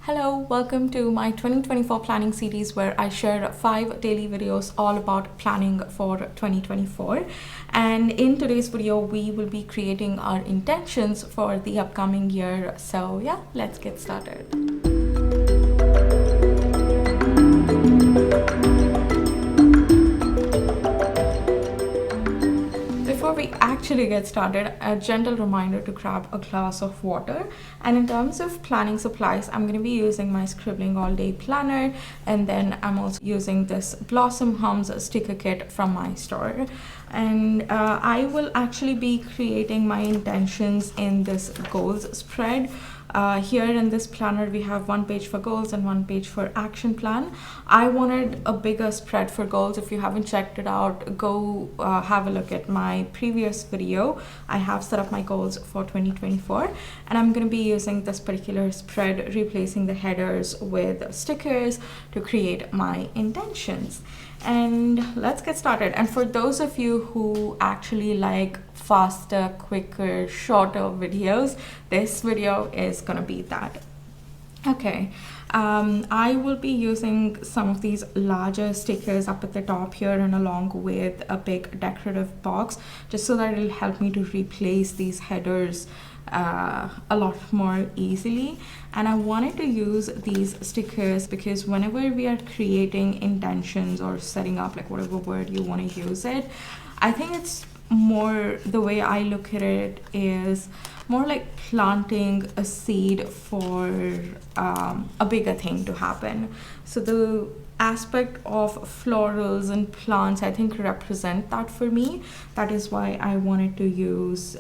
Hello, welcome to my 2024 planning series where I share 5 daily videos all about planning for 2024. And in today's video, we will be creating our intentions for the upcoming year. So yeah, let's get started. Before we actually get started, a gentle reminder to grab a glass of water. And in terms of planning supplies, I'm going to be using my Scribbling All Day Planner, and then I'm also using this Blossom Hums sticker kit from my store. And I will actually be creating my intentions in this goals spread. Here in this planner, we have one page for goals and one page for action plan. I wanted a bigger spread for goals. If you haven't checked it out, go have a look at my previous video. I have set up my goals for 2024, and I'm going to be using this particular spread, replacing the headers with stickers to create my intentions. And let's get started. And for those of you who actually like faster, quicker, shorter videos, this video is gonna be that. Okay, I will be using some of these larger stickers up at the top here and along with a big decorative box, just so that it'll help me to replace these headers a lot more easily. And I wanted to use these stickers because whenever we are creating intentions or setting up, like whatever word you want to use it, I think it's more, the way I look at it is more like planting a seed for a bigger thing to happen. So the aspect of florals and plants, I think, represent that for me. That is why I wanted to use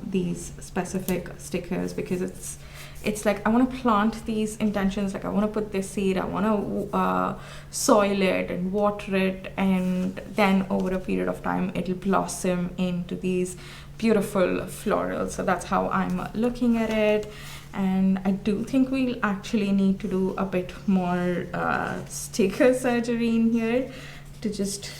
these specific stickers, because it's like I want to plant these intentions, like I want to put this seed, I want to soil it and water it, and then over a period of time it'll blossom into these beautiful florals. So that's how I'm looking at it. And I do think we'll actually need to do a bit more sticker surgery in here to just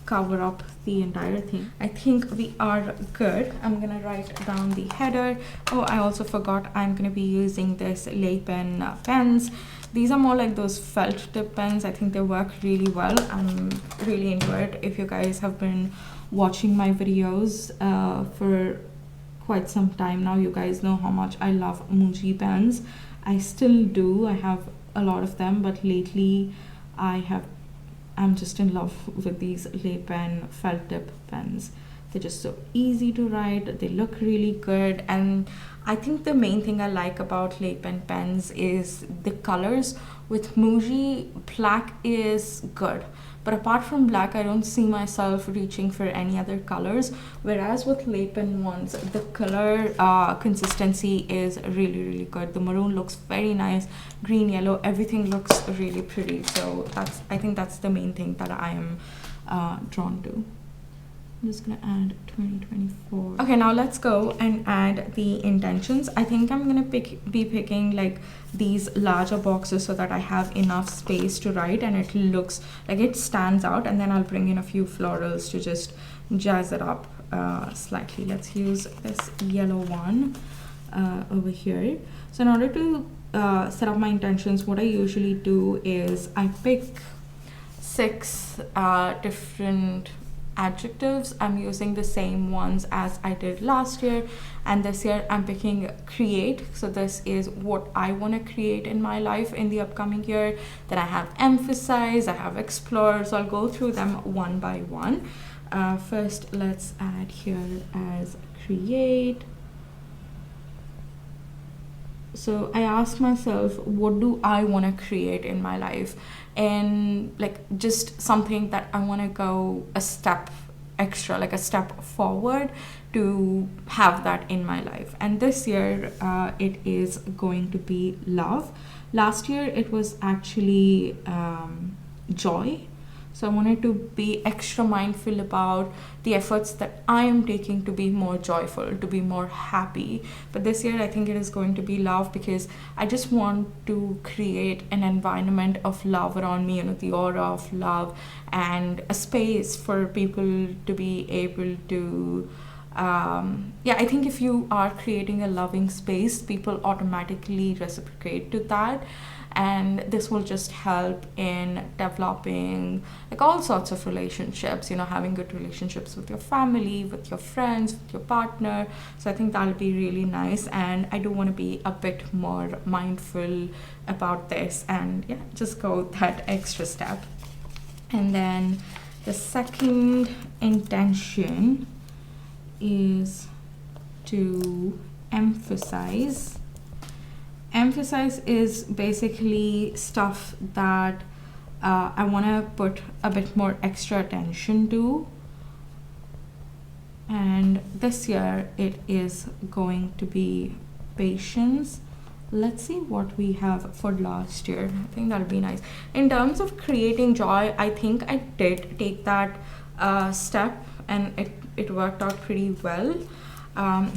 cover up the entire thing. I think we are good. I'm gonna write down the header. Oh, I also forgot, I'm gonna be using this lay pen pens. These are more like those felt tip pens. I think they work really well. I'm really into it. If you guys have been watching my videos for quite some time now, you guys know how much I love Muji pens. I still do. I have a lot of them, but lately I'm just in love with these lay pen felt tip pens. They're just so easy to write, they look really good, and I think the main thing I like about lay pen pens is the colors. With Muji, black is good, but apart from black, I don't see myself reaching for any other colors. Whereas with lay pen ones, the color consistency is really good. The maroon looks very nice, green, yellow, everything looks really pretty. So I think that's the main thing that I am drawn to. I'm just gonna add 2024. Okay, now let's go and add the intentions. I think I'm gonna be picking like these larger boxes so that I have enough space to write and it looks like it stands out, and then I'll bring in a few florals to just jazz it up slightly. Let's use this yellow one over here. So in order to set up my intentions, what I usually do is I pick 6 different adjectives. I'm using the same ones as I did last year, and this year I'm picking create. So this is what I want to create in my life in the upcoming year. Then I have emphasize, I have explore, so I'll go through them one by one. First, let's add here as create. So I ask myself, what do I want to create in my life? And like just something that I want to go a step extra, like a step forward to have that in my life. And this year it is going to be love. Last year it was actually joy. So I wanted to be extra mindful about the efforts that I am taking to be more joyful, to be more happy. But this year I think it is going to be love, because I just want to create an environment of love around me, the aura of love, and a space for people to be able to Yeah, I think if you are creating a loving space, people automatically reciprocate to that, and this will just help in developing like all sorts of relationships, having good relationships with your family, with your friends, with your partner. So I think that'll be really nice, and I do want to be a bit more mindful about this and yeah, just go that extra step. And then the second intention is to emphasize. Emphasize is basically stuff that I want to put a bit more extra attention to, and this year it is going to be patience. Let's see what we have for last year. I think that'll be nice. In terms of creating joy, I think I did take that step, and it worked out pretty well.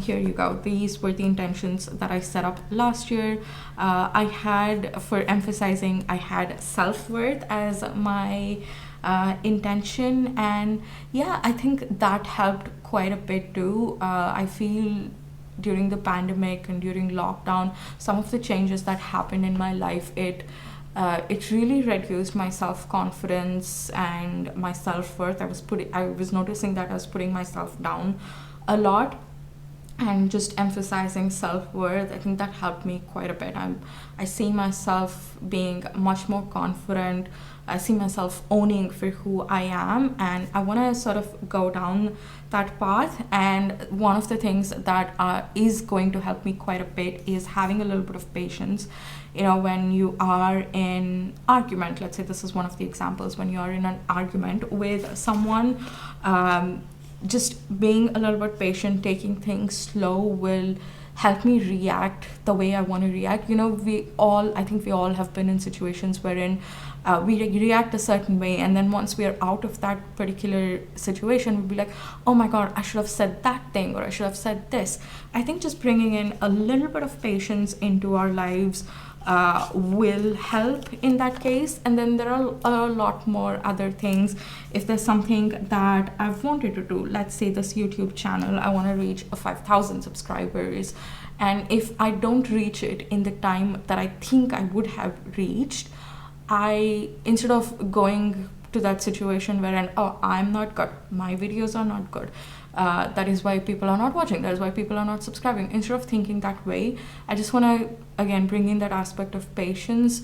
Here you go. These were the intentions that I set up last year. I had, for emphasizing, I had self-worth as my intention, and yeah, I think that helped quite a bit too. I feel during the pandemic and during lockdown, some of the changes that happened in my life, it really reduced my self-confidence and my self-worth. I was noticing that I was putting myself down a lot, and just emphasizing self-worth, I think that helped me quite a bit. I see myself being much more confident. I see myself owning for who I am, and I want to sort of go down that path. And one of the things that is going to help me quite a bit is having a little bit of patience. When you are in argument, let's say this is one of the examples, when you are in an argument with someone, just being a little bit patient, taking things slow will help me react the way I want to react. I think we all have been in situations wherein we react a certain way, and then once we are out of that particular situation, we'll be like, oh my god, I should have said that thing, or I should have said this. I think just bringing in a little bit of patience into our lives will help in that case. And then there are a lot more other things. If there's something that I've wanted to do, let's say this YouTube channel, I want to reach 5,000 subscribers, and if I don't reach it in the time that I think I would have reached, instead of going to that situation wherein, oh, I'm not good, my videos are not good, that is why people are not watching, that is why people are not subscribing. Instead of thinking that way, I just want to again bring in that aspect of patience,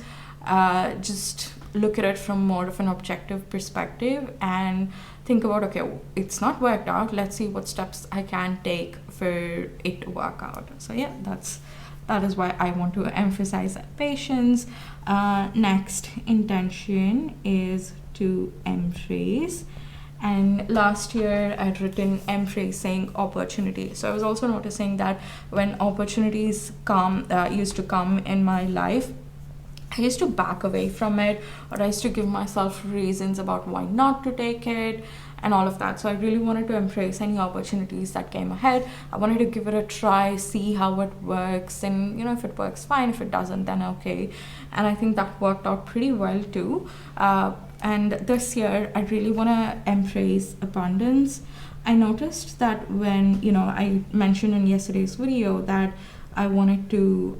just look at it from more of an objective perspective and think about, okay, it's not worked out, let's see what steps I can take for it to work out. So yeah, that is why I want to emphasize patience. Next intention is to embrace. And last year I'd written embracing opportunity. So I was also noticing that when opportunities used to come in my life, I used to back away from it, or I used to give myself reasons about why not to take it and all of that. So I really wanted to embrace any opportunities that came ahead. I wanted to give it a try, see how it works, and if it works, fine. If it doesn't, then okay. And I think that worked out pretty well too. And this year I really want to embrace abundance. I noticed that when I mentioned in yesterday's video that I wanted to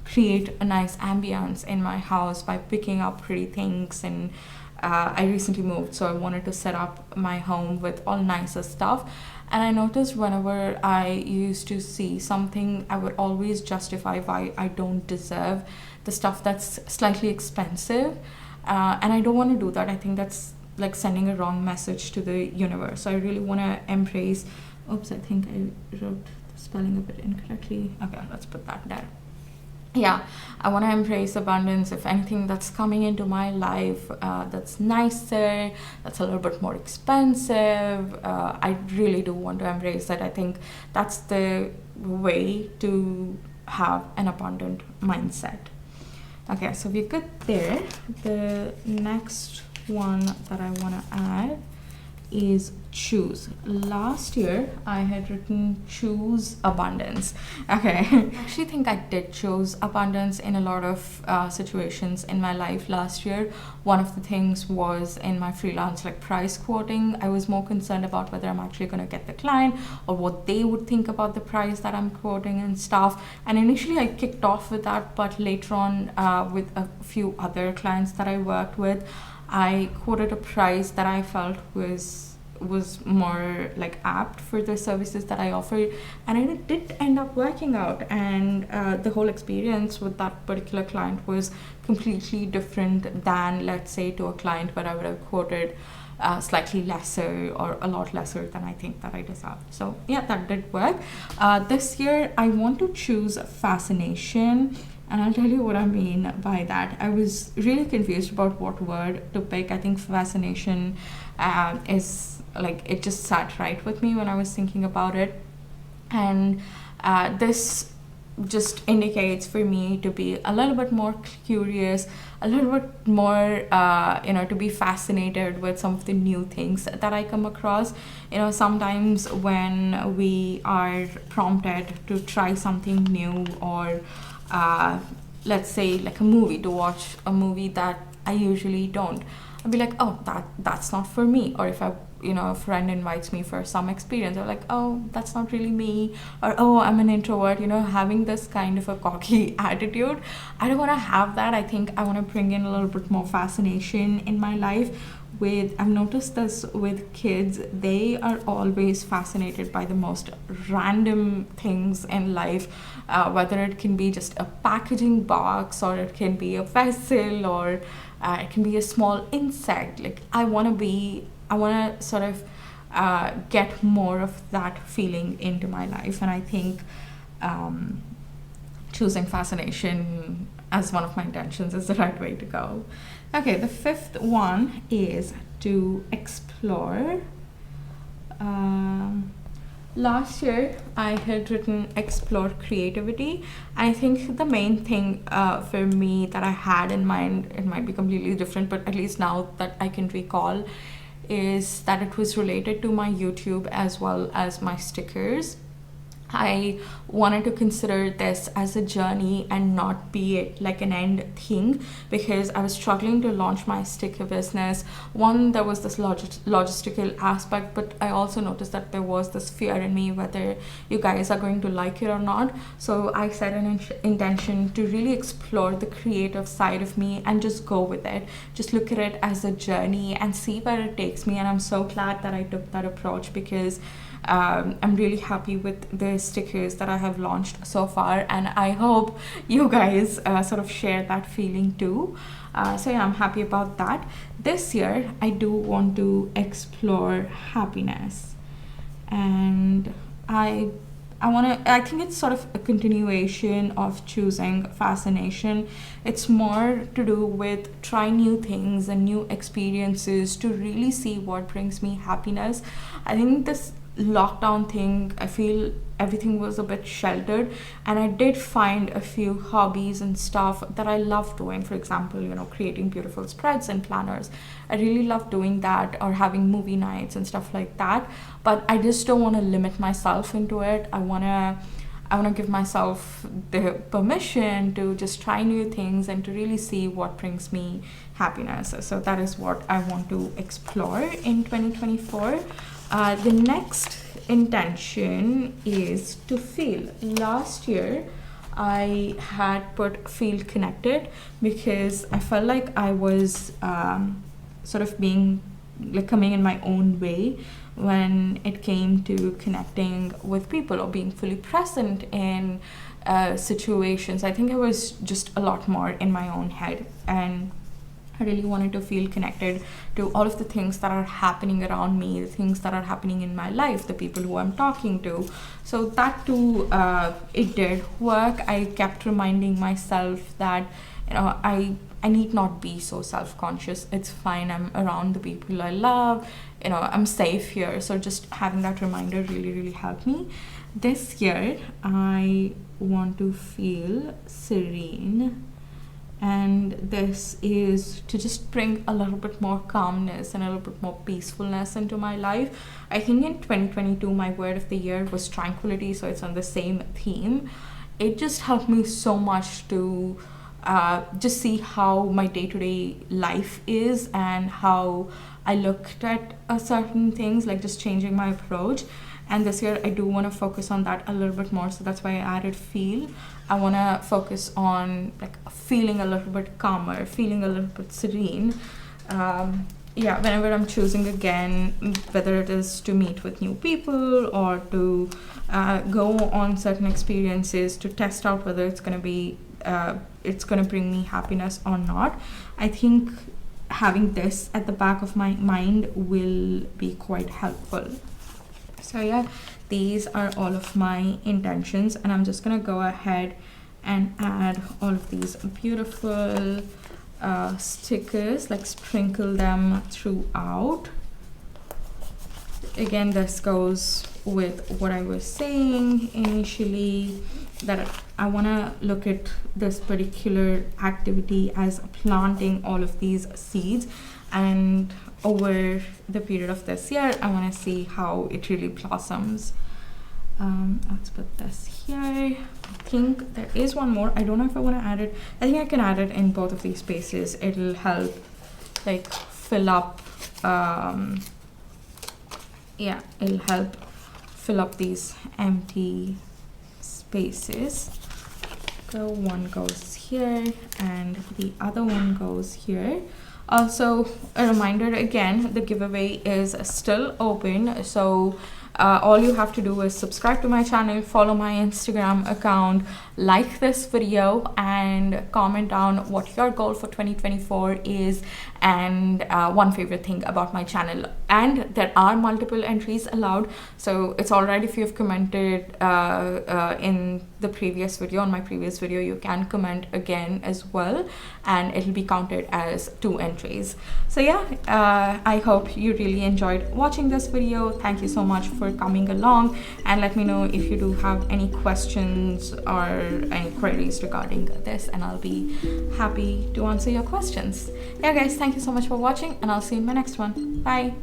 create a nice ambience in my house by picking up pretty things, and I recently moved, so I wanted to set up my home with all nicer stuff. And I noticed whenever I used to see something, I would always justify why I don't deserve the stuff that's slightly expensive. And I don't want to do that. I think that's like sending a wrong message to the universe. So I really want to embrace. Oops, I think I wrote the spelling a bit incorrectly. Okay, let's put that there. Yeah, I want to embrace abundance. If anything that's coming into my life that's nicer, that's a little bit more expensive, I really do want to embrace that. I think that's the way to have an abundant mindset. Okay, so we're good there. The next one that I want to add is choose. Last year I had written choose abundance. Okay, I actually think I did choose abundance in a lot of situations in my life last year. One of the things was in my freelance like price quoting. I was more concerned about whether I'm actually going to get the client or what they would think about the price that I'm quoting and stuff. And initially I kicked off with that, but later on with a few other clients that I worked with, I quoted a price that I felt was more like apt for the services that I offered, and it did end up working out. And the whole experience with that particular client was completely different than, let's say, to a client where I would have quoted slightly lesser or a lot lesser than I think that I deserve. So yeah, that did work. This year I want to choose fascination. And I'll tell you what I mean by that. I was really confused about what word to pick. I think fascination is like, it just sat right with me when I was thinking about it. And this just indicates for me to be a little bit more curious, a little bit more, to be fascinated with some of the new things that I come across. Sometimes when we are prompted to try something new, or let's say like a movie, to watch a movie that I usually don't, I'd be like, oh, that's not for me. Or if a friend invites me for some experience, I'm like, oh, that's not really me. Or, oh, I'm an introvert, having this kind of a cocky attitude. I don't want to have that. I think I want to bring in a little bit more fascination in my life. I've noticed this with kids, they are always fascinated by the most random things in life, whether it can be just a packaging box, or it can be a vessel, or it can be a small insect. Like, I want to sort of get more of that feeling into my life. And I think choosing fascination as one of my intentions is the right way to go. Okay, the fifth one is to explore. Last year I had written explore creativity. I think the main thing for me that I had in mind, it might be completely different, but at least now that I can recall, is that it was related to my YouTube as well as my stickers. I wanted to consider this as a journey and not be it like an end thing, because I was struggling to launch my sticker business. One, there was this logistical aspect, but I also noticed that there was this fear in me whether you guys are going to like it or not. So I set an intention to really explore the creative side of me and just go with it. Just look at it as a journey and see where it takes me. And I'm so glad that I took that approach, because I'm really happy with the stickers that I have launched so far, and I hope you guys sort of share that feeling too. So yeah, I'm happy about that. This year I do want to explore happiness, and I think it's sort of a continuation of choosing fascination. It's more to do with trying new things and new experiences to really see what brings me happiness. I think this lockdown thing, I feel everything was a bit sheltered, and I did find a few hobbies and stuff that I love doing. For example, creating beautiful spreads and planners. I really love doing that, or having movie nights and stuff like that. But I just don't want to limit myself into it. I want to give myself the permission to just try new things and to really see what brings me happiness. So that is what I want to explore in 2024. The next intention is to feel. Last year I had put feel connected, because I felt like I was sort of being like coming in my own way when it came to connecting with people or being fully present in situations. I think I was just a lot more in my own head, and I really wanted to feel connected to all of the things that are happening around me, the things that are happening in my life, the people who I'm talking to. So that too, it did work. I kept reminding myself that, I need not be so self-conscious. It's fine. I'm around the people I love. I'm safe here. So just having that reminder really, really helped me. This year, I want to feel serene and this is to just bring a little bit more calmness and a little bit more peacefulness into my life. I think in 2022 my word of the year was tranquility, so it's on the same theme. It just helped me so much to just see how my day-to-day life is and how I looked at certain things, like just changing my approach. And this year I do want to focus on that a little bit more, so that's why I added feel. I want to focus on like feeling a little bit calmer, feeling a little bit serene. Yeah, whenever I'm choosing again, whether it is to meet with new people or to go on certain experiences to test out whether it's going to be it's going to bring me happiness or not, I think having this at the back of my mind will be quite helpful. So yeah, these are all of my intentions, and I'm just gonna go ahead and add all of these beautiful stickers, like sprinkle them throughout. Again, this goes with what I was saying initially, that I want to look at this particular activity as planting all of these seeds, and over the period of this year I want to see how it really blossoms. Let's put this here. I think there is one more. I don't know if I want to add it. I think I can add it in both of these spaces. It'll help like fill up yeah, it'll help fill up these empty spaces. So one goes here and the other one goes here. Also, a reminder again, the giveaway is still open, so all you have to do is subscribe to my channel, follow my Instagram account, like this video, and comment down what your goal for 2024 is, and one favorite thing about my channel. And there are multiple entries allowed, so it's alright if you've commented in the previous video. On my previous video, you can comment again as well, and it'll be counted as 2 entries. So yeah, I hope you really enjoyed watching this video. Thank you so much for coming along, and let me know if you do have any questions or any queries regarding this, and I'll be happy to answer your questions. Yeah guys, thank you so much for watching, and I'll see you in my next one. Bye.